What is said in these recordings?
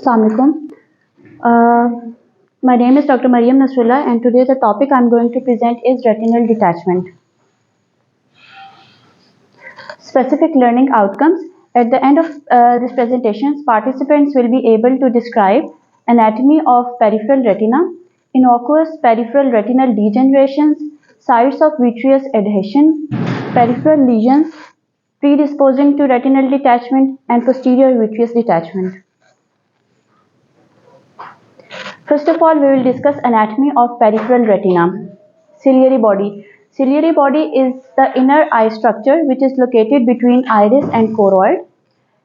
Assalamualaikum. My name is Dr. Mariam Nasrullah, and today the topic I'm going to present is retinal detachment. Specific learning outcomes. At the end of this presentation, participants will be able to describe anatomy of peripheral retina, innocuous peripheral retinal degenerations, sites of vitreous adhesion, peripheral lesions predisposing to retinal detachment, and posterior vitreous detachment. First of all, we will discuss anatomy of peripheral retina. Ciliary body. Ciliary body is the inner eye structure which is located between iris and choroid.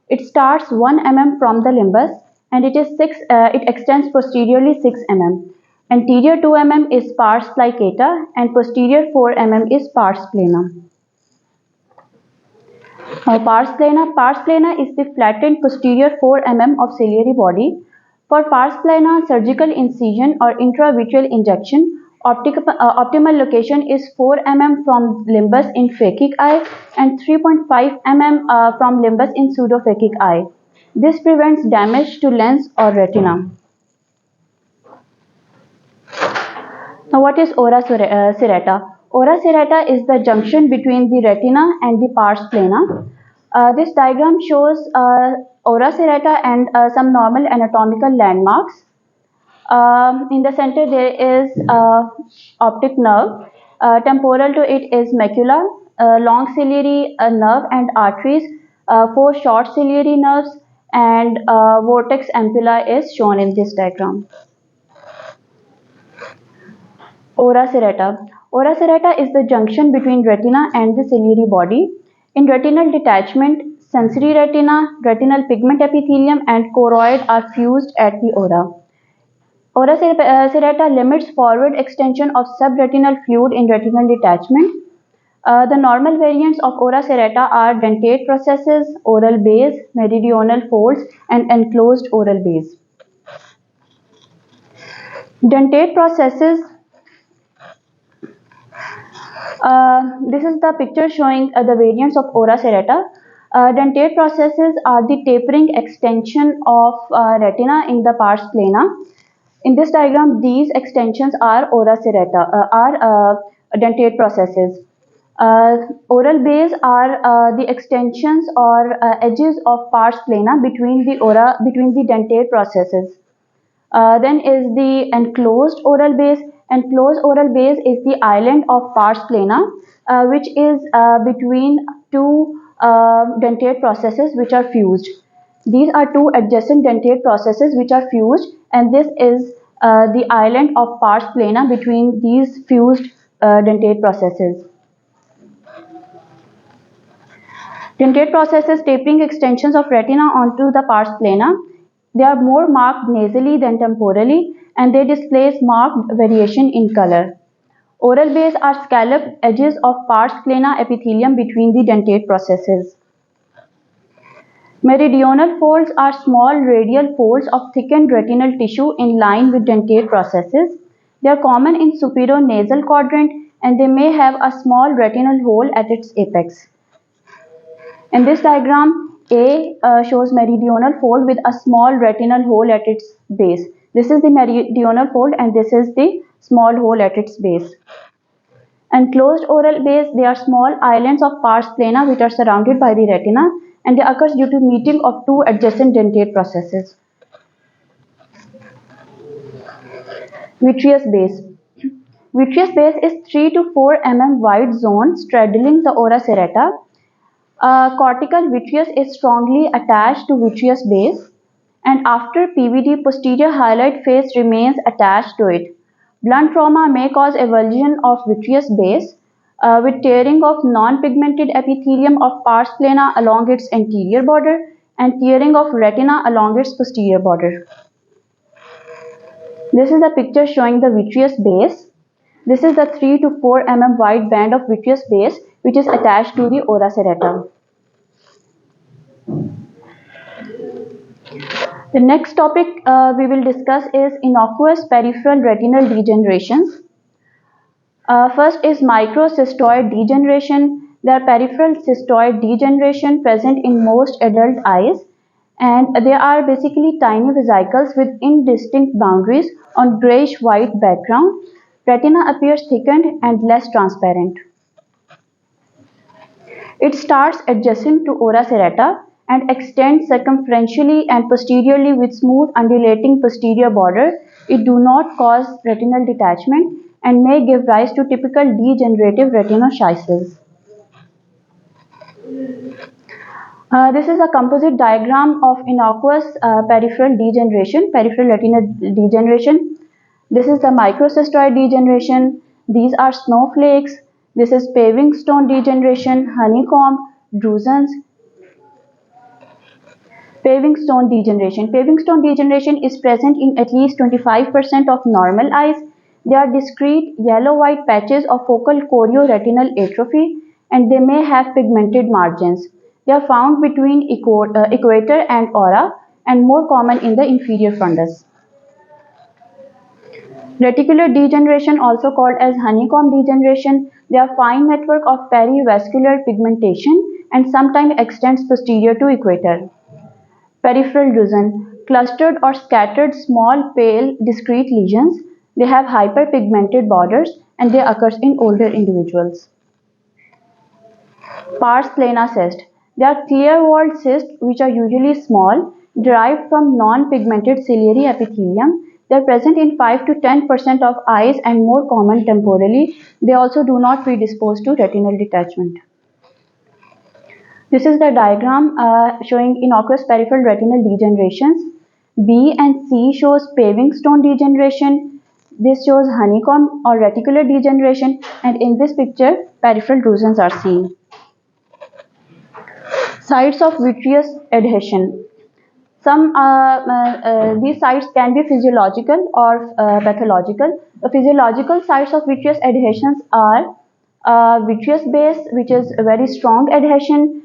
It starts 1 mm from the limbus and it extends posteriorly 6 mm. Anterior 2 mm is pars plicata and posterior 4 mm is pars plana. Now, pars plana is the flattened posterior 4 mm of ciliary body. For pars plana, surgical incision or intravitreal injection, optimal location is 4 mm from limbus in phakic eye and 3.5 mm from limbus in pseudophakic eye. This prevents damage to lens or retina. Now, what is ora serrata? Ora serrata is the junction between the retina and the pars plana. This diagram shows ora serrata and some normal anatomical landmarks. In the center there is optic nerve. Temporal to it is macula, long ciliary nerve and arteries, 4 short ciliary nerves, and vortex ampulla is shown in this diagram. Ora serrata. Ora serrata is the junction between retina and the ciliary body. In retinal detachment, sensory retina, retinal pigment epithelium, and choroid are fused at the ora. Ora serrata limits forward extension of subretinal fluid in retinal detachment. The normal variants of ora serrata are dentate processes, oral base, meridional folds, and enclosed oral base. Dentate processes. This is the picture showing the variants of ora serrata. Dentate processes are the tapering extension of retina in the pars plana. In this diagram, these extensions are ora serrata, dentate processes. Oral base are the extensions or edges of pars plana between the dentate processes. Then is the enclosed oral base. Enclosed oral base is the island of pars plana, which is between two dentate processes which are fused. These are two adjacent dentate processes which are fused, and this is the island of pars plana between these fused dentate processes. Dentate processes tapering extensions of retina onto the pars plana. They are more marked nasally than temporally, and they display marked variation in color. Oral base are scalloped edges of pars plana epithelium between the dentate processes. Meridional folds are small radial folds of thickened retinal tissue in line with dentate processes. They are common in supero-nasal quadrant, and they may have a small retinal hole at its apex. In this diagram, A shows meridional fold with a small retinal hole at its base. This is the meridional fold and this is the small hole at its base. Enclosed oral base, they are small islands of pars plana which are surrounded by the retina, and they occur due to meeting of two adjacent dentate processes. Vitreous base. Vitreous base is 3 to 4 mm wide zone straddling the ora serrata. Cortical vitreous is strongly attached to vitreous base, and after PVD, posterior hyaloid face remains attached to it. Blunt trauma may cause avulsion of vitreous base with tearing of non-pigmented epithelium of pars plana along its anterior border and tearing of retina along its posterior border. This is a picture showing the vitreous base. This is the 3 to 4 mm wide band of vitreous base which is attached to the ora serrata. The next topic we will discuss is innocuous peripheral retinal degenerations. First is microcystoid degeneration. There are peripheral cystoid degeneration present in most adult eyes. and they are basically tiny vesicles with indistinct boundaries on grayish-white background. Retina appears thickened and less transparent. It starts adjacent to ora serrata and extends circumferentially and posteriorly with smooth undulating posterior border. It do not cause retinal detachment and may give rise to typical degenerative retinoschisis. This is a composite diagram of innocuous peripheral degeneration, peripheral retinal degeneration. This is the microcystoid degeneration. These are snowflakes. This is paving stone degeneration, honeycomb, drusens. Paving stone degeneration. Paving stone degeneration is present in at least 25% of normal eyes. They are discrete yellow-white patches of focal chorioretinal atrophy and they may have pigmented margins. They are found between equator and ora and more common in the inferior fundus. Reticular degeneration, also called as honeycomb degeneration, they are fine network of perivascular pigmentation and sometimes extends posterior to equator. Peripheral drusen, clustered or scattered small pale discrete lesions. They have hyperpigmented borders and they occur in older individuals. Pars plana cyst. They are clear-walled cysts which are usually small, derived from non-pigmented ciliary epithelium. They are present in 5 to 10% of eyes and more common temporally. They also do not predispose to retinal detachment. This is the diagram showing innocuous peripheral retinal degenerations. B and C shows paving stone degeneration. This shows honeycomb or reticular degeneration, and in this picture, peripheral drusens are seen. Sites of vitreous adhesion. These sites can be physiological or pathological. The physiological sites of vitreous adhesions are vitreous base, which is a very strong adhesion.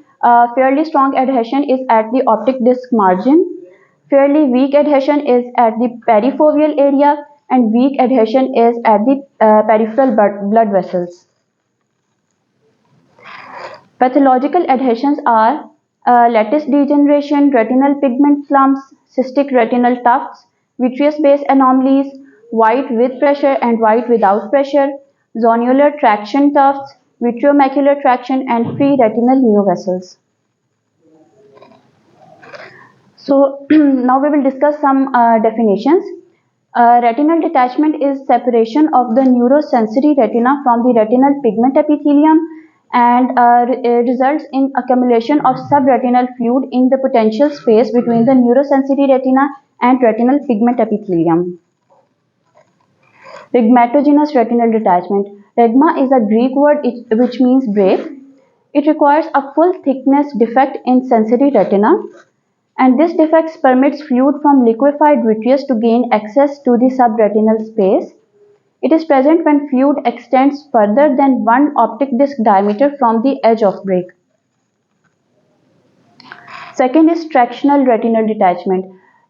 Fairly strong adhesion is at the optic disc margin. Fairly weak adhesion is at the perifoveal area, and weak adhesion is at the peripheral blood vessels. Pathological adhesions are lattice degeneration, retinal pigment clumps, cystic retinal tufts, vitreous base anomalies, white with pressure and white without pressure, zonular traction tufts, vitreomacular traction, and free retinal neovessels. So now we will discuss some definitions. Retinal detachment is separation of the neurosensory retina from the retinal pigment epithelium and results in accumulation of subretinal fluid in the potential space between the neurosensory retina and retinal pigment epithelium. Rhegmatogenous retinal detachment. Rhegma is a Greek word which means break. It requires a full thickness defect in sensory retina, and this defect permits fluid from liquefied vitreous to gain access to the subretinal space. It is present when fluid extends further than one optic disc diameter from the edge of break. Second is tractional retinal detachment.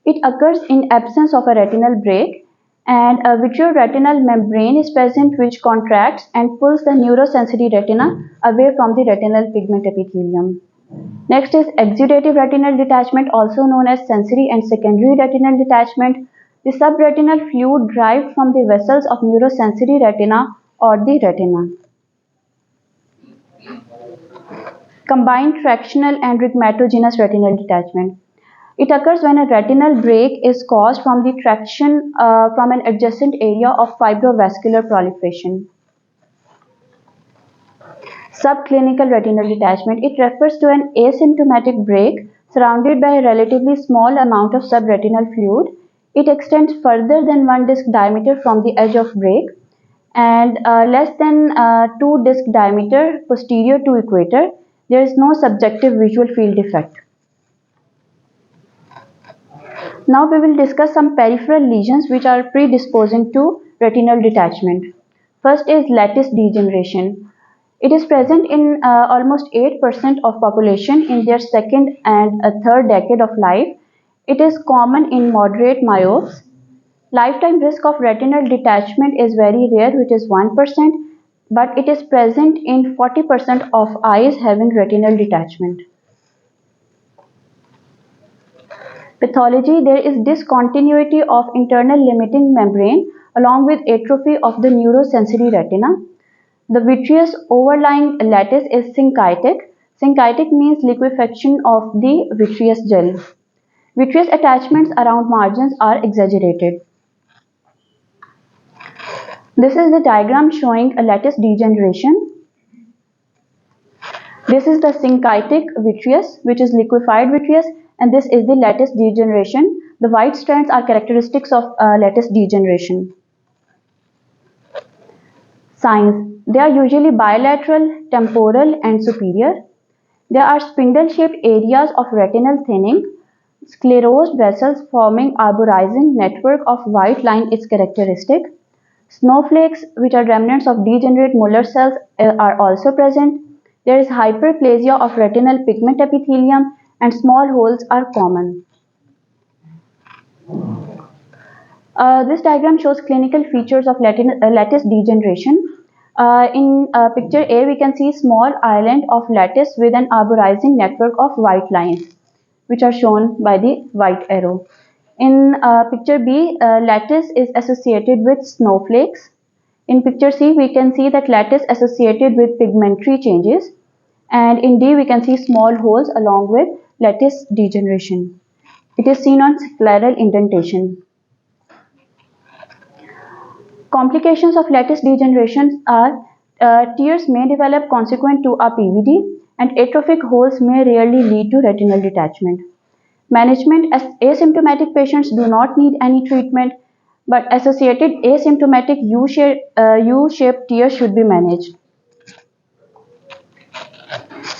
It occurs in absence of a retinal break, and a vitreoretinal membrane is present which contracts and pulls the neurosensory retina away from the retinal pigment epithelium. Next is exudative retinal detachment, also known as sensory and secondary retinal detachment. The subretinal fluid derived from the vessels of neurosensory retina or the retina. Combined tractional and rhegmatogenous retinal detachment. It occurs when a retinal break is caused from the traction from an adjacent area of fibrovascular proliferation. Subclinical retinal detachment. It refers to an asymptomatic break surrounded by a relatively small amount of subretinal fluid. It extends further than one disc diameter from the edge of break and less than 2 disc diameter posterior to equator. There is no subjective visual field defect. Now we will discuss some peripheral lesions which are predisposing to retinal detachment. First is lattice degeneration. It is present in almost 8% of population in their second and third decade of life. It is common in moderate myopes. Lifetime risk of retinal detachment is very rare, which is 1%, but it is present in 40% of eyes having retinal detachment. Pathology: there is discontinuity of internal limiting membrane along with atrophy of the neurosensory retina. The vitreous overlying lattice is syncytic. Syncytic means liquefaction of the vitreous gel. Vitreous attachments around margins are exaggerated. This is the diagram showing a lattice degeneration. This is the syncytic vitreous, which is liquefied vitreous, and this is the lattice degeneration. The white strands are characteristics of lattice degeneration. Signs: they are usually bilateral, temporal, and superior. There are spindle-shaped areas of retinal thinning. Sclerosed vessels forming arborizing network of white line is characteristic. Snowflakes, which are remnants of degenerate Muller cells, are also present. There is hyperplasia of retinal pigment epithelium and small holes are common. This diagram shows clinical features of lattice degeneration. In picture A, we can see small island of lattice with an arborizing network of white lines, which are shown by the white arrow. In picture B, lattice is associated with snowflakes. In picture C, we can see that lattice associated with pigmentary changes. And in D, we can see small holes along with lattice degeneration. It is seen on scleral indentation. Complications of lattice degeneration are tears may develop consequent to a PVD, and atrophic holes may rarely lead to retinal detachment. Management: as asymptomatic patients do not need any treatment, but associated asymptomatic U-shaped tears should be managed.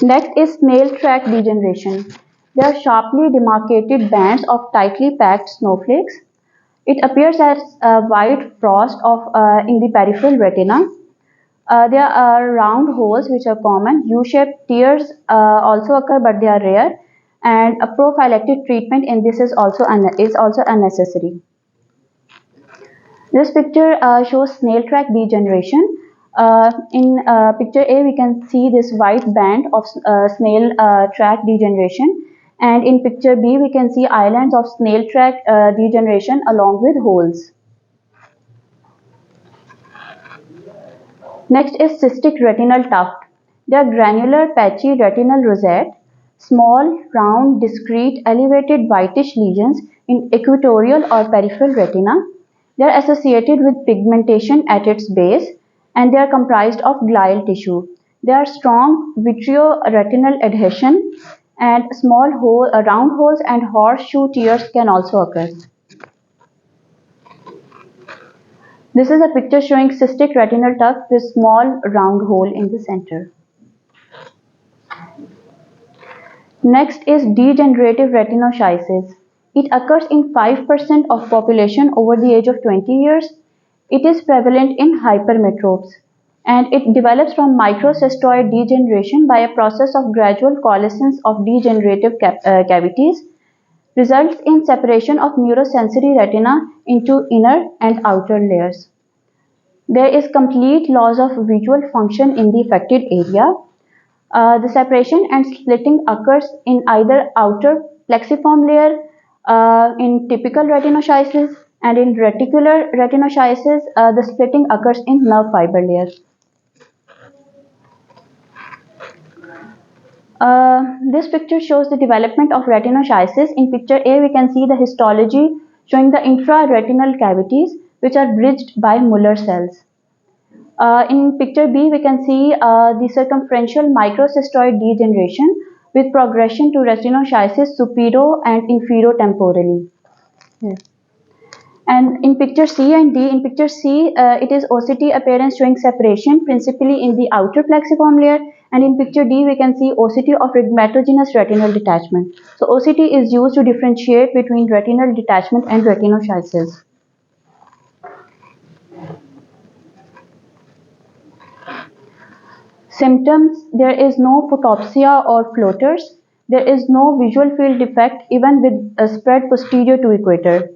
Next is snail track degeneration. They are sharply demarcated bands of tightly packed snowflakes. It appears as a white frost in the peripheral retina. There are round holes which are common. U-shaped tears also occur, but they are rare. And a prophylactic treatment in this is also unnecessary. This picture shows snail track degeneration. In picture A, we can see this white band of snail track degeneration, and in picture B, we can see islands of snail track degeneration along with holes. Next is cystic retinal tuft. They are granular, patchy retinal rosette, small, round, discrete, elevated whitish lesions in equatorial or peripheral retina. They are associated with pigmentation at its base, and they are comprised of glial tissue. They are strong vitreoretinal adhesion, and round holes and horseshoe tears can also occur. This is a picture showing cystic retinal tuft with small round hole in the center. Next is degenerative retinoschisis. It occurs in 5% of population over the age of 20 years. It is prevalent in hypermetropes, and it develops from microcystoid degeneration by a process of gradual coalescence of degenerative cavities, results in separation of neurosensory retina into inner and outer layers. There is complete loss of visual function in the affected area. The separation and splitting occurs in either outer plexiform layer in typical retinoschisis, and in reticular retinoschisis, the splitting occurs in nerve fiber layer. This picture shows the development of retinoschisis. In picture A, we can see the histology showing the intraretinal cavities which are bridged by Muller cells. In picture B, we can see the circumferential microcystoid degeneration with progression to retinoschisis supero and inferotemporally. Yes. And in picture C and D, in picture C, it is OCT appearance showing separation principally in the outer plexiform layer, and in picture D, we can see OCT of rhegmatogenous retinal detachment. So OCT is used to differentiate between retinal detachment and retinoschisis. Symptoms: there is no photopsia or floaters. There is no visual field defect even with a spread posterior to equator.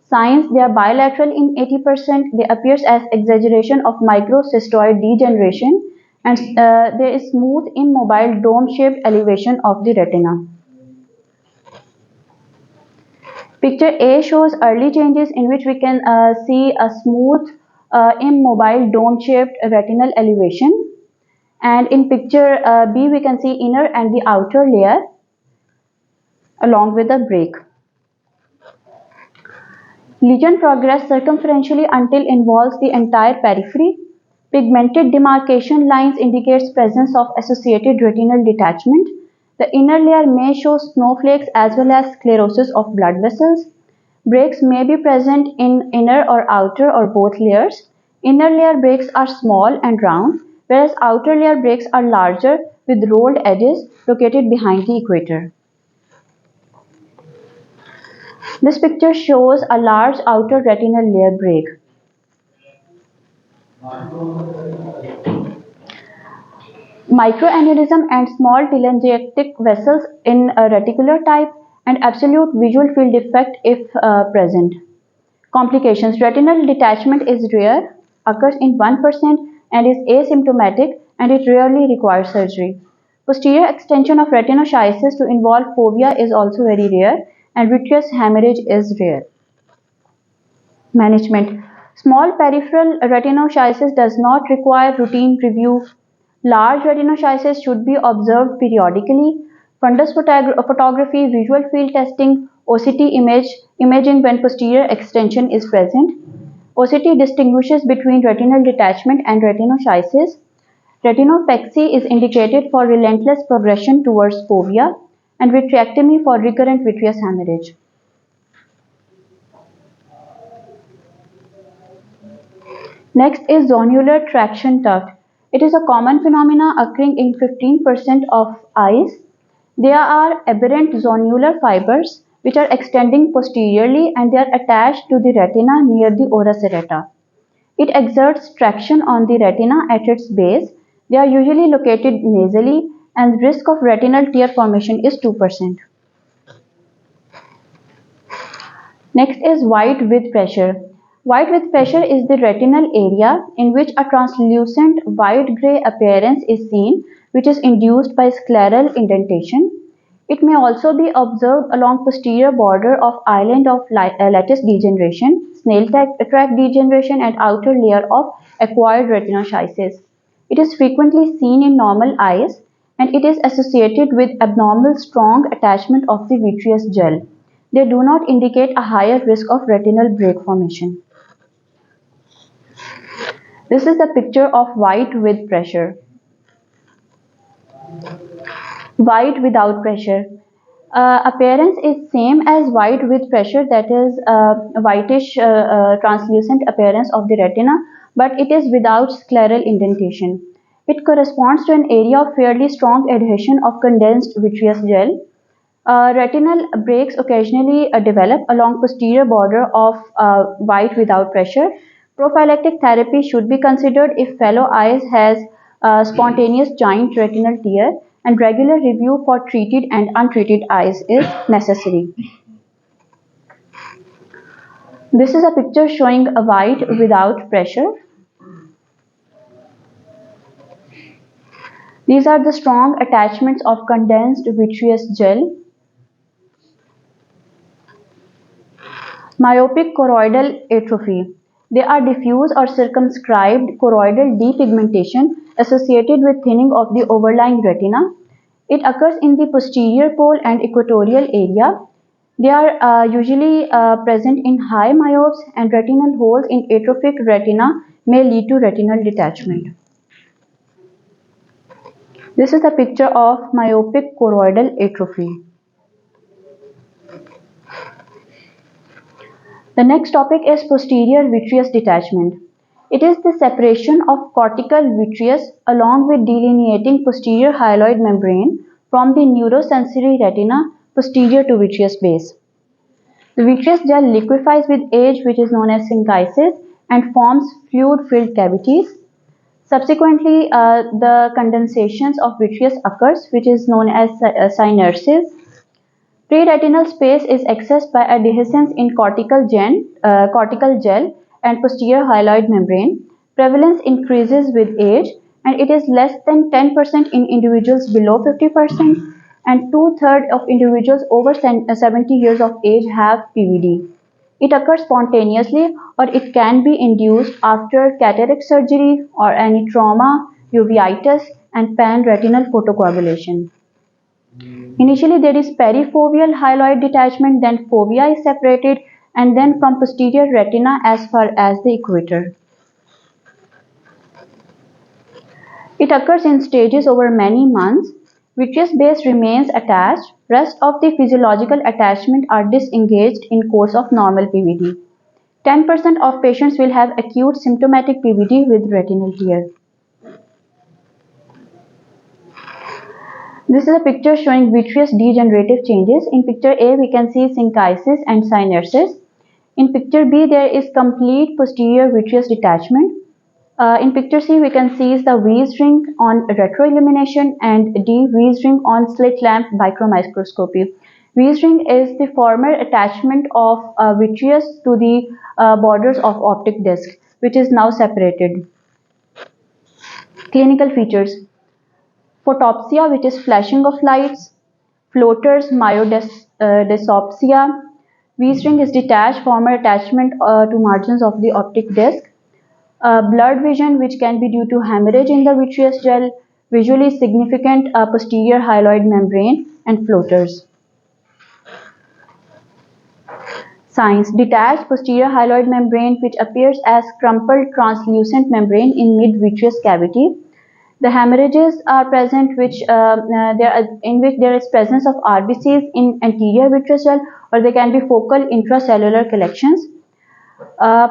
Signs: they are bilateral in 80%. They appears as exaggeration of microcystoid degeneration, and there is smooth, immobile, dome-shaped elevation of the retina. Picture A shows early changes in which we can see a smooth, immobile dome-shaped retinal elevation. And in picture B, we can see inner and the outer layer along with the break. Lesion progress circumferentially until involves the entire periphery. Pigmented demarcation lines indicates presence of associated retinal detachment. The inner layer may show snowflakes as well as sclerosis of blood vessels. Breaks may be present in inner or outer or both layers. Inner layer breaks are small and round, whereas outer layer breaks are larger with rolled edges located behind the equator. This picture shows a large outer retinal layer break. Microaneurysm and small telangiectatic vessels in a reticular type and absolute visual field defect if present. Complications. Retinal detachment is rare, occurs in 1% and is asymptomatic, and it rarely requires surgery. Posterior extension of retinoschisis to involve fovea is also very rare, and vitreous hemorrhage is rare. Management. Small peripheral retinoschisis does not require routine review. Large retinoschisis should be observed periodically. Fundus photography, visual field testing, OCT imaging when posterior extension is present. OCT distinguishes between retinal detachment and retinoschisis. Retinopexy is indicated for relentless progression towards fovea, and vitrectomy for recurrent vitreous hemorrhage. Next is zonular traction tuft. It is a common phenomenon occurring in 15% of eyes. There are aberrant zonular fibers which are extending posteriorly and they are attached to the retina near the ora serrata. It exerts traction on the retina at its base. They are usually located nasally and risk of retinal tear formation is 2%. Next is white with pressure. White with pressure is the retinal area in which a translucent white-gray appearance is seen, which is induced by scleral indentation. It may also be observed along posterior border of island of lattice degeneration, snail tract degeneration, and outer layer of acquired retinoschisis. It is frequently seen in normal eyes, and it is associated with abnormal strong attachment of the vitreous gel. They do not indicate a higher risk of retinal break formation. This is a picture of white with pressure. White without pressure. Appearance is same as white with pressure, that is whitish translucent appearance of the retina, but it is without scleral indentation. It corresponds to an area of fairly strong adhesion of condensed vitreous gel. Retinal breaks occasionally develop along posterior border of white without pressure. Prophylactic therapy should be considered if fellow eyes has spontaneous giant retinal tear, and regular review for treated and untreated eyes is necessary. This is a picture showing a white without pressure. These are the strong attachments of condensed vitreous gel. Myopic choroidal atrophy. They are diffuse or circumscribed choroidal depigmentation associated with thinning of the overlying retina. It occurs in the posterior pole and equatorial area. They are usually present in high myopes, and retinal holes in atrophic retina may lead to retinal detachment. This is a picture of myopic choroidal atrophy. The next topic is posterior vitreous detachment. It is the separation of cortical vitreous along with delineating posterior hyaloid membrane from the neurosensory retina posterior to vitreous base. The vitreous gel liquefies with age, which is known as synchisis, and forms fluid-filled cavities. Subsequently, the condensations of vitreous occurs, which is known as synersis. Preretinal space is accessed by a dehiscence in cortical gel and posterior hyaloid membrane. Prevalence increases with age, and it is less than 10% in individuals below 50%. and two-thirds of individuals over 70 years of age have PVD. It occurs spontaneously or it can be induced after cataract surgery or any trauma, uveitis, and pan-retinal photocoagulation. Initially, there is perifoveal hyaloid detachment, then fovea is separated, and then from posterior retina as far as the equator. It occurs in stages over many months. Vitreous base remains attached. Rest of the physiological attachment are disengaged in course of normal PVD. 10% of patients will have acute symptomatic PVD with retinal tear. This is a picture showing vitreous degenerative changes. In picture A, we can see synchisis and syneresis. In picture B, there is complete posterior vitreous detachment. In picture C, we can see the V's ring on retroillumination and D V's ring on slit lamp microscopy. V's ring is the former attachment of vitreous to the borders of optic disc, which is now separated. Clinical features: photopsia, which is flashing of lights; floaters, myodysopsia. V's ring is detached, former attachment to margins of the optic disc. Blurred vision, which can be due to hemorrhage in the vitreous gel; visually significant posterior hyaloid membrane; and floaters. Signs: detached posterior hyaloid membrane, which appears as crumpled translucent membrane in mid-vitreous cavity. The hemorrhages are present, in which there is presence of RBCs in anterior vitreous gel, or they can be focal intracellular collections.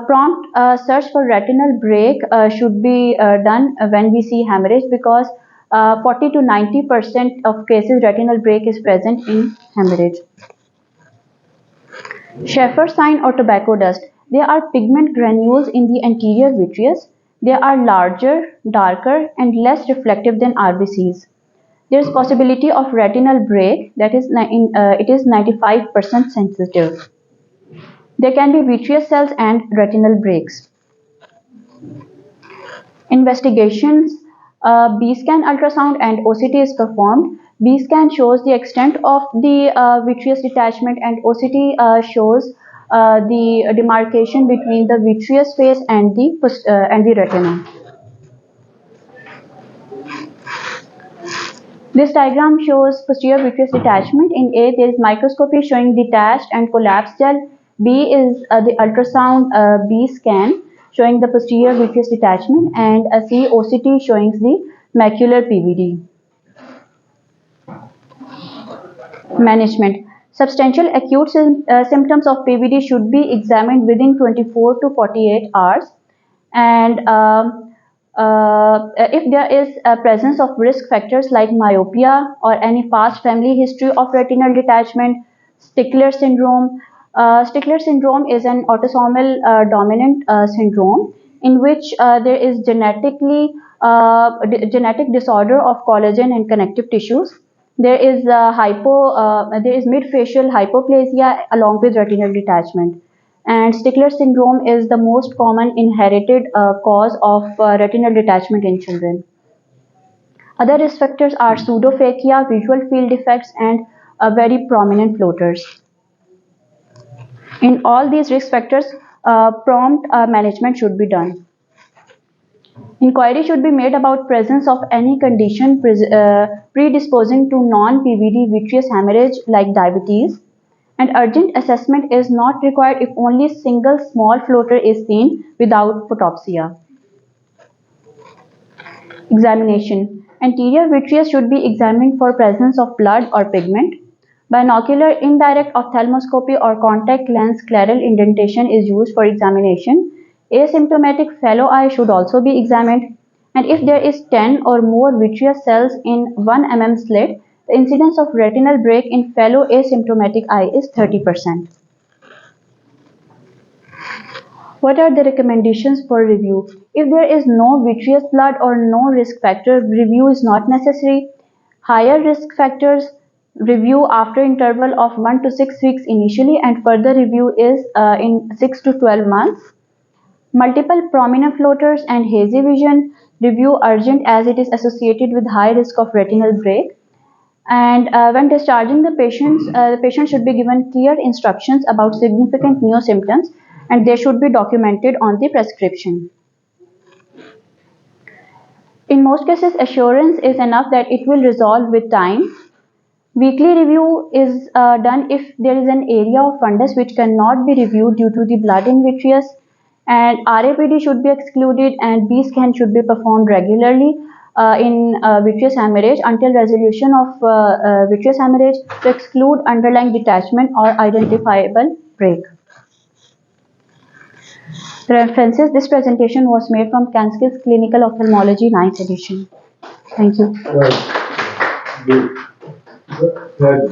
Prompt search for retinal break should be done when we see hemorrhage, because 40 to 90% of cases retinal break is present in hemorrhage. Schaeffer sign or tobacco dust. They are pigment granules in the anterior vitreous. They are larger, darker, and less reflective than RBCs. There is possibility of retinal break, that is, it is 95% sensitive. There can be vitreous cells and retinal breaks. Investigations: B-scan ultrasound and OCT is performed. B-scan shows the extent of the vitreous detachment, and OCT shows the demarcation between the vitreous phase and the retina. This diagram shows posterior vitreous detachment. In A, there is microscopy showing detached and collapsed gel. B is the ultrasound B scan showing the posterior vitreous detachment, and C OCT showing the macular PVD. Management: substantial acute symptoms of PVD should be examined within 24 to 48 hours, and if there is a presence of risk factors like myopia or any past family history of retinal detachment. Stickler syndrome. Stickler syndrome is an autosomal dominant syndrome in which there is genetic disorder of collagen and connective tissues. There is mid-facial hypoplasia along with retinal detachment. And Stickler syndrome is the most common inherited cause of retinal detachment in children. Other risk factors are pseudophakia, visual field defects, and very prominent floaters. In all these risk factors, prompt management should be done. Inquiry should be made about presence of any condition predisposing to non-PVD vitreous hemorrhage like diabetes, and urgent assessment is not required if only single small floater is seen without photopsia. Examination: anterior vitreous should be examined for presence of blood or pigment. Binocular indirect ophthalmoscopy or contact lens scleral indentation is used for examination. Asymptomatic fellow eye should also be examined. And if there is 10 or more vitreous cells in 1 mm slit, the incidence of retinal break in fellow asymptomatic eye is 30%. What are the recommendations for review? If there is no vitreous blood or no risk factor, review is not necessary. Higher risk factors, review after interval of 1 to 6 weeks initially, and further review is in 6 to 12 months. Multiple prominent floaters and hazy vision, review urgent as it is associated with high risk of retinal break. And when discharging the patient should be given clear instructions about significant new symptoms, and they should be documented on the prescription. In most cases, assurance is enough that it will resolve with time. Weekly review is done if there is an area of fundus which cannot be reviewed due to the blood in vitreous, and RAPD should be excluded, and B scan should be performed regularly in vitreous hemorrhage until resolution of vitreous hemorrhage to exclude underlying detachment or identifiable break. References: this presentation was made from Kanskil's Clinical Ophthalmology 9th edition. Thank you. Right.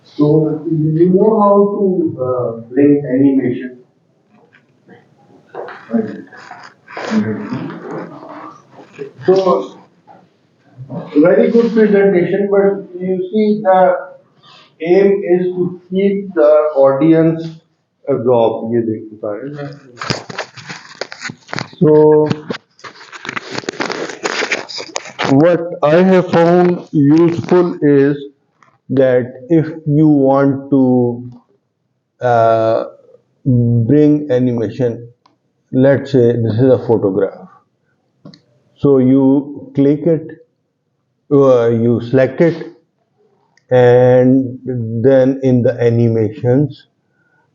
So you know how to bring animation. So very good presentation, but you see the aim is to keep the audience absorbed. ये देखो सारे. So what I have found useful is that if you want to uh, bring animation, let's say this is a photograph. So you click it, you select it, and then in the animations,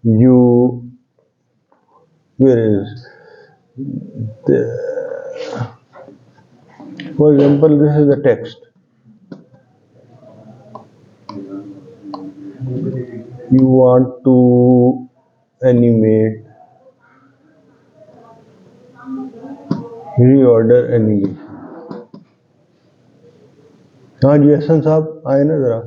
you, where is the, for example, this is the text. You want to animate, reorder animation. हाँ जी एहसन साहब आए ना जरा.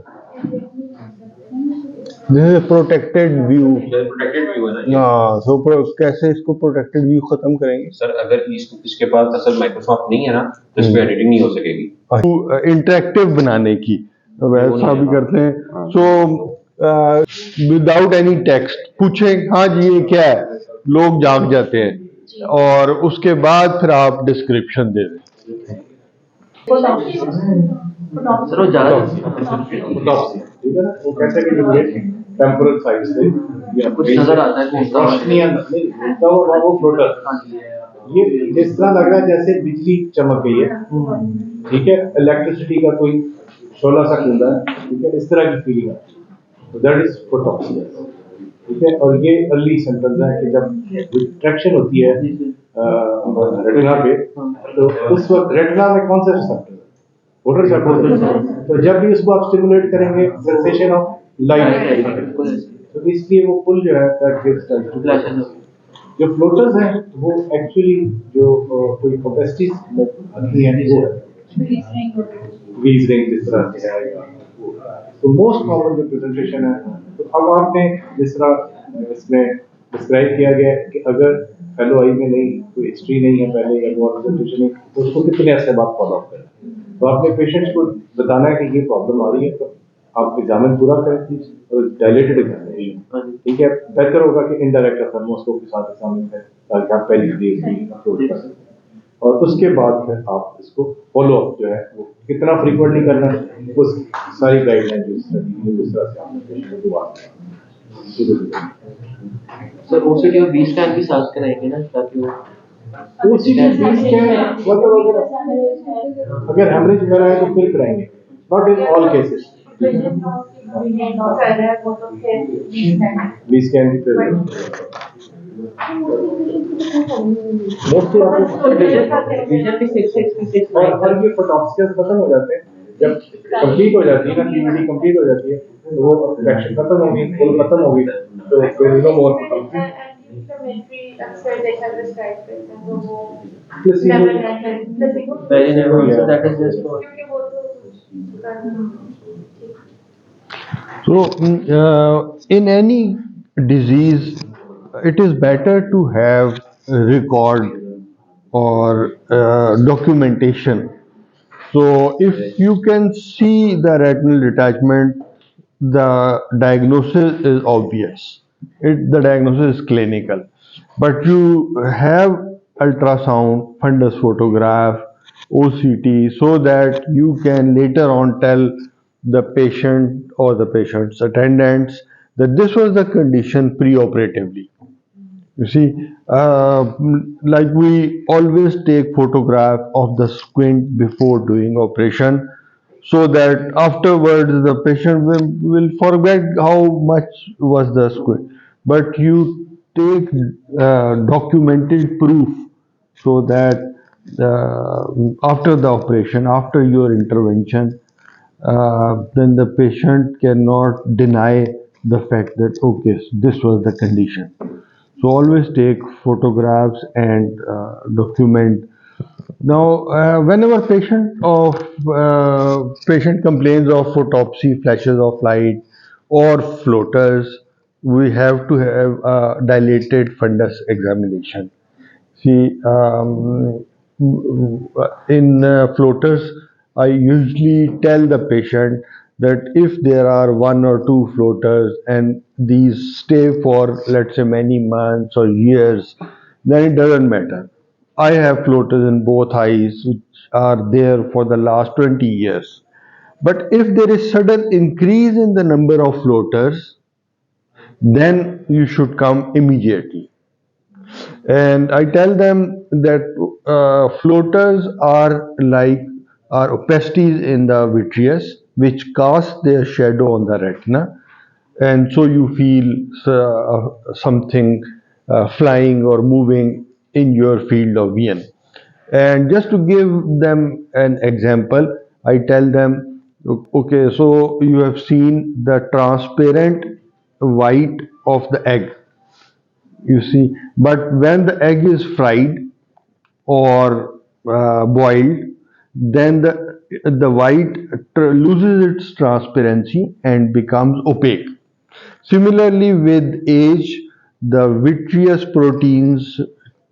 This is protected view. Protected view है ना. हाँ, सो कैसे इसको प्रोटेक्टेड व्यू खत्म करेंगे सर? अगर इसके पास असल माइक्रोसॉफ्ट नहीं है ना तो इस पे एडिटिंग नहीं हो सकेगी. इंटरेक्टिव बनाने की वैसा भी करते हैं. सो विदाउट एनी टेक्स्ट पूछें हाँ जी ये क्या है, लोग जाग जाते हैं और उसके बाद फिर आप डिस्क्रिप्शन दे दें. सर वो ज्यादा ठीक है ना, वो कैसे कि जो टेम्पोरल साइड से या कुछ नजर आता है रोशनी अंदर वो फ्लोटर, ये जिस तरह लग रहा है जैसे बिजली चमक गई है. ठीक है, इलेक्ट्रिसिटी का कोई शोला सा कूदा है. ठीक है, इस तरह की फीलिंग आती है. तो दैट इज फोटॉक्सिया. ठीक है, और ये अर्ली सिम्टम्स है कि जब रिट्रैक्शन होती है रेटिना पे, तो उस वक्त रेटिना में कौन सा रिसेप्टर है? Photo receptor. तो जब भी उसको आप स्टिमुलेट करेंगे सेंसेशन ऑफ लाइट, तो इसलिए वो पुल जो है दैट गिव्स राइज टू. जो फ्लोटर्स हैं वो एक्चुअली जो कोई कैपेसिटीज में आती हैं वो वीज रिंग जिस तरह से है. तो मोस्ट कॉमन जो प्रेजेंटेशन है, तो अब आपने जिस तरह इसमें डिस्क्राइब किया गया कि अगर फेलो आई में नहीं कोई हिस्ट्री नहीं है पहले या वो प्रेजेंटेशन नहीं, तो उसको कितने अर्से बाद फॉलो अप करें. तो आपने पेशेंट्स को बताना है कि ये प्रॉब्लम आ रही है, तो आप एग्जामिन पूरा करें और डायलेटेड एग्जामिनेशन. ठीक है, बेहतर होगा कि इनडायरेक्ट थर्मोस्कोप के साथ एग्जामिन करें ताकि आप पहली फेज भी अपलोड कर सकें. और उसके बाद फिर आप इसको फॉलो अप जो है वो कितना फ्रीक्वेंटली करना है, उस सारी गाइडलाइन जिस तरह से आपने पेशेंट को दुआ. सर ओसीडी और बी स्कैन भी साथ कराएंगे ना ताकि वो ओसीडी बी स्कैन मतलब अगर हेमरेज वगैरह है तो फिर कराएंगे, not in all cases. B scan भी फिर मोस्टली और ये फोटॉक्सिया खत्म हो जाते हैं जब कंप्लीट हो जाती है ना, पीवीडी कंप्लीट हो जाती है, तो वो रिएक्शन खत्म हो गई, फुल खत्म हो गई, तो देयर इज नो मोर अक्सर देखा प्रिस्क्राइब करते हैं तो वो placebo very never. So that is just for क्योंकि वो तो So, in any disease, it is better to have record or documentation. So, if you can see the retinal detachment, the diagnosis is obvious. The diagnosis is clinical. But you have ultrasound, fundus photograph, OCT, so that you can later on tell the patient or the patient's attendants that this was the condition preoperatively. You see, like we always take photograph of the squint before doing operation, so that afterwards the patient will forget how much was the squint. But you take documented proof, so that after the operation, after your intervention, then the patient cannot deny the fact that okay, this was the condition. So always take photographs and document. Now, whenever patient complains of photopsy, flashes of light, or floaters, we have to have a dilated fundus examination. See, in floaters, I usually tell the patient that if there are one or two floaters and these stay for, let's say, many months or years, then it doesn't matter. I have floaters in both eyes which are there for the last 20 years. But if there is sudden increase in the number of floaters, then you should come immediately. And I tell them that floaters are like are opacities in the vitreous which cast their shadow on the retina, and so you feel something flying or moving in your field of vision. And just to give them an example, I tell them, okay, so you have seen the transparent white of the egg, you see, but when the egg is fried or boiled, then the white loses its transparency and becomes opaque. Similarly, with age, the vitreous proteins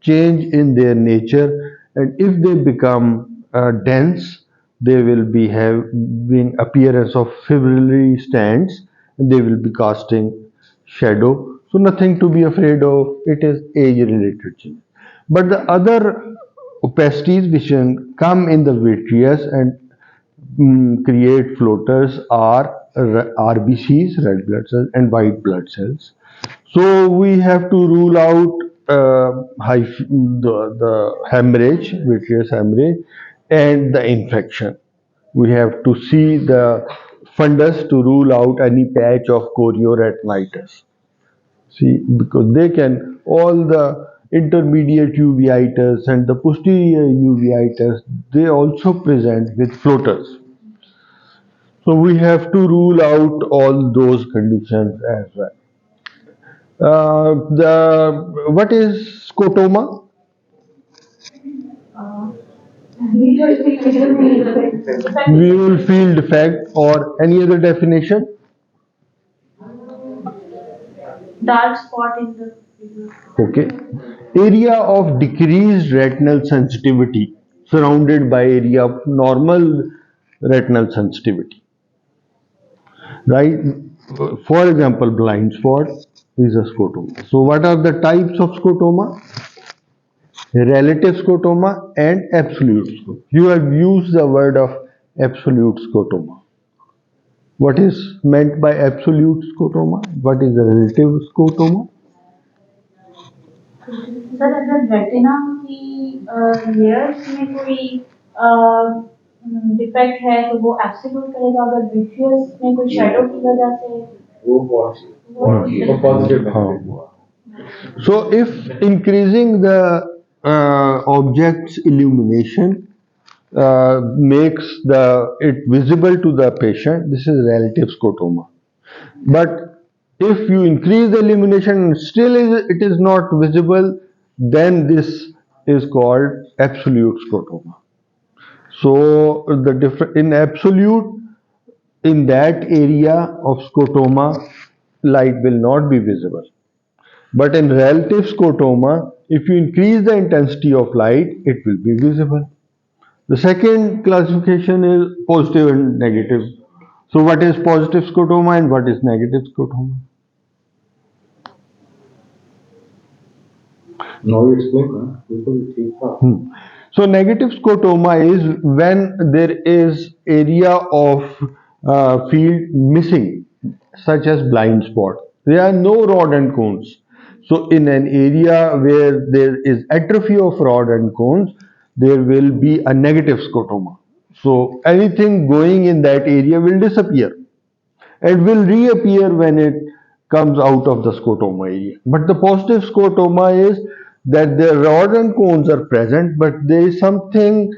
change in their nature, and if they become dense, they will be having appearance of fibrillary stands, and they will be casting shadow. So nothing to be afraid of. It is age-related change. But the other opacities which can come in the vitreous and create floaters are RBCs, red blood cells, and white blood cells. So we have to rule out the hemorrhage, vitreous hemorrhage, and the infection. We have to see the fundus to rule out any patch of chorioretinitis. See, because they can, all the intermediate uveitis and the posterior uveitis, they also present with floaters. So we have to rule out all those conditions as well. What is scotoma? Visual field defect, or any other definition? Dark spot in the Okay. Area of decreased retinal sensitivity surrounded by area of normal retinal sensitivity. Right? For example, blind spot is a scotoma. So what are the types of scotoma? Relative scotoma and absolute scotoma. You have used the word of absolute scotoma. What is meant by absolute scotoma? What is a relative scotoma? Sir अगर retina की layers में कोई defect है तो वो absolute करेगा, अगर vitreous में कोई शेडो की वजह से वो पॉजिटिव हाँ. So if increasing the object's illumination makes it visible to the patient, this is relative scotoma. But if you increase the illumination and still it is not visible, then this is called absolute scotoma. So in absolute, in that area of scotoma, light will not be visible. But in relative scotoma, if you increase the intensity of light, it will be visible. The second classification is positive and negative. So what is positive scotoma and what is negative scotoma? Now you explain, huh? So negative scotoma is when there is area of field missing, such as blind spot. There are no rod and cones. So in an area where there is atrophy of rod and cones, there will be a negative scotoma. So anything going in that area will disappear and will reappear when it comes out of the scotoma area. But the positive scotoma is that the rod and cones are present, but there is something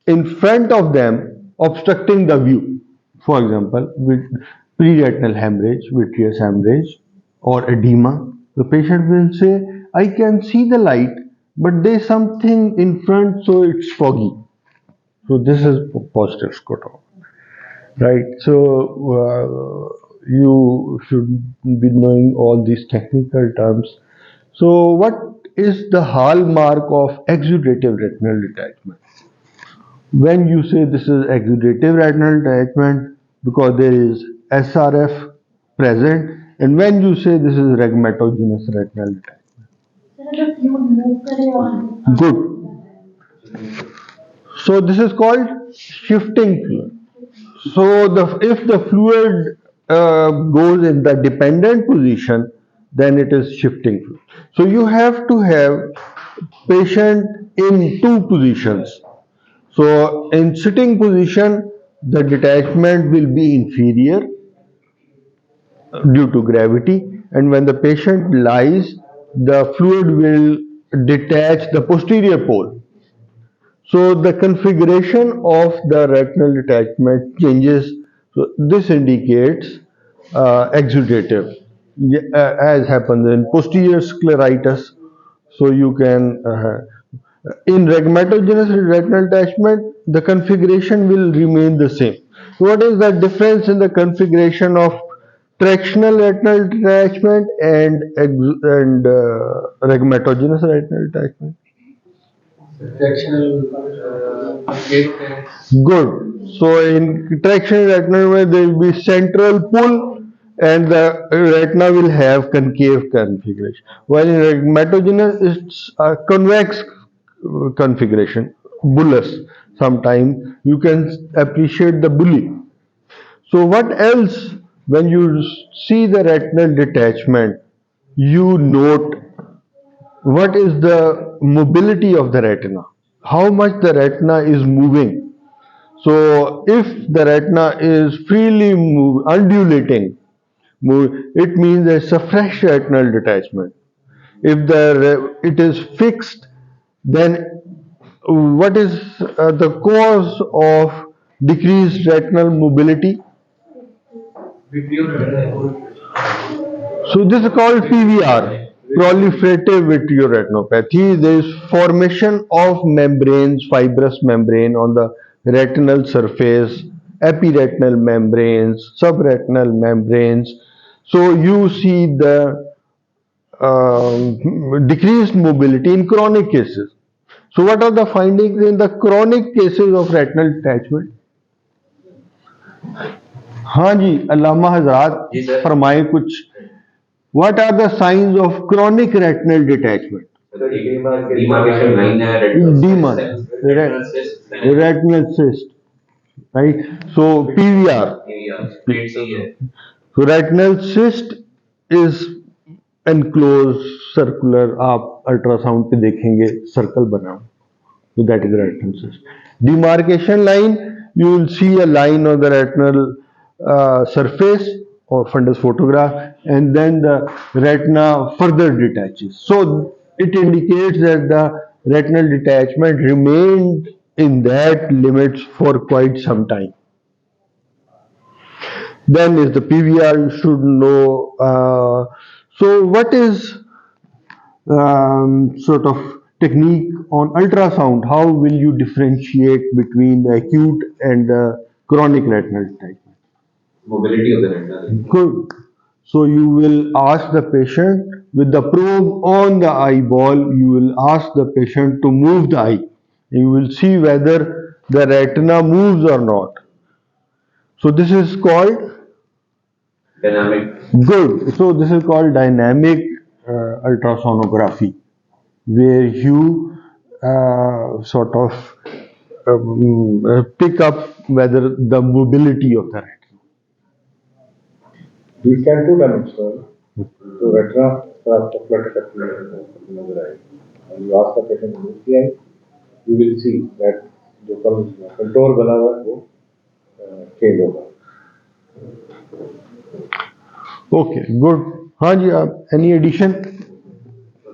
in front of them obstructing the view. For example, with pre-retinal hemorrhage, vitreous hemorrhage, or edema, the patient will say, I can see the light, but there is something in front, so it's foggy. So this is positive scotoma. Right. So you should be knowing all these technical terms. So what is the hallmark of exudative retinal detachment? When you say this is exudative retinal detachment, because there is SRF present, and when you say this is rhegmatogenous retinal detachment. Good. So this is called shifting fluid. So if the fluid goes in the dependent position, then it is shifting fluid. So you have to have patient in two positions. So in sitting position, the detachment will be inferior due to gravity, and when the patient lies, the fluid will detach the posterior pole. So the configuration of the retinal detachment changes. So this indicates exudative, as happens in posterior scleritis. So you can in rhegmatogenous retinal detachment, the configuration will remain the same. What is the difference in the configuration of tractional retinal detachment and rhegmatogenous retinal detachment? Good. So in traction retinal where there will be central pull and the retina will have concave configuration. While in rhegmatogenous it's a convex configuration, bullous. Sometimes you can appreciate the bully. So what else when you see the retinal detachment, you note what is the mobility of the retina, how much the retina is moving. So if the retina is freely undulating, it means it's a fresh retinal detachment. If it is fixed, then what is the cause of decreased retinal mobility? So this is called PVR, proliferative vitreoretinopathy. There is formation of membranes, fibrous membrane on the retinal surface, epiretinal membranes, subretinal membranes. So you see the decreased mobility in chronic cases. So what are the findings in the chronic cases of retinal detachment? हाँ जी अल्लामा हजरात फरमाए कुछ. What are the signs of chronic retinal detachment? Demarcation line है retinal cyst, Retinal cyst, right? So PVR. So retinal cyst is enclosed circular. आप ultrasound पे देखेंगे circle बना, so that is the retinal cyst. Demarcation line, you will see a line on the retinal surface or fundus photograph, and then the retina further detaches. So it indicates that the retinal detachment remained in that limits for quite some time. Then is the PVR, you should know. So what is sort of technique on ultrasound? How will you differentiate between the acute and the chronic retinal detachment? mobility of the retina. Good. So you will ask the patient with the probe on the eyeball, you will ask the patient to move the eye. You will see whether the retina moves or not. So this is called Dynamic. good. So this is called dynamic ultrasonography, where you sort of pick up whether the mobility of the retina. These can do damage, sir. तो retina पर आपको Flutter करती नजर आएगी और you ask the patient to move the eye, you will see that जो contour बना हुआ है वो चेंज होगा. Okay good. हाँ जी, आप एनी एडिशन?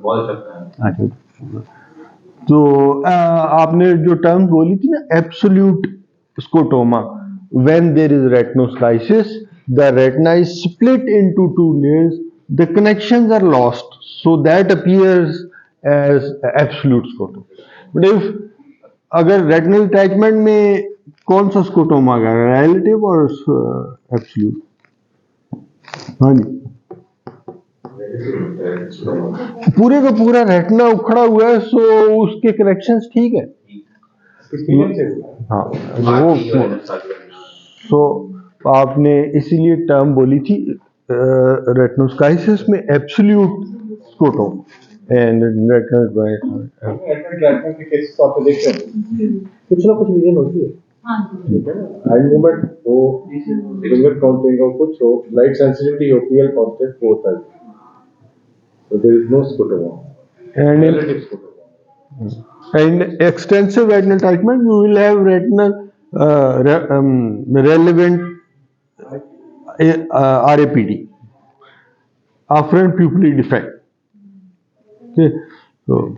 बोल सकते हैं. तो आपने जो टर्म बोली थी ना, absolute scotoma, when there is retinoschisis the retina is split into two layers, the connections are lost, so that appears as absolute scotoma. But if अगर रेटिनल अटैचमेंट में कौन सा स्कोटोमा का, रिलेटिव और एब्सोल्यूट? हाँ जी, पूरे का पूरा रेटिना उखड़ा हुआ है, सो उसके कनेक्शंस ठीक है. हाँ वो, सो आपने इसीलिए टर्म बोली थी रेटिनोस्क्लाइसिस में absolute scotoma and retinal treatment के केसेस आप देख रहे हैं कुछ ना कुछ विजन होती है. ठीक है ना, आई मूवमेंट हो, फिंगर काउंटिंग हो, कुछ हो, लाइट सेंसिटिविटी हो, पीएल कांस्टेंट होता है. So there is no scotoma. and Relative scotoma. in extensive retinal detachment you will have retinal relevant RAPD, afferent pupillary defect. Okay, so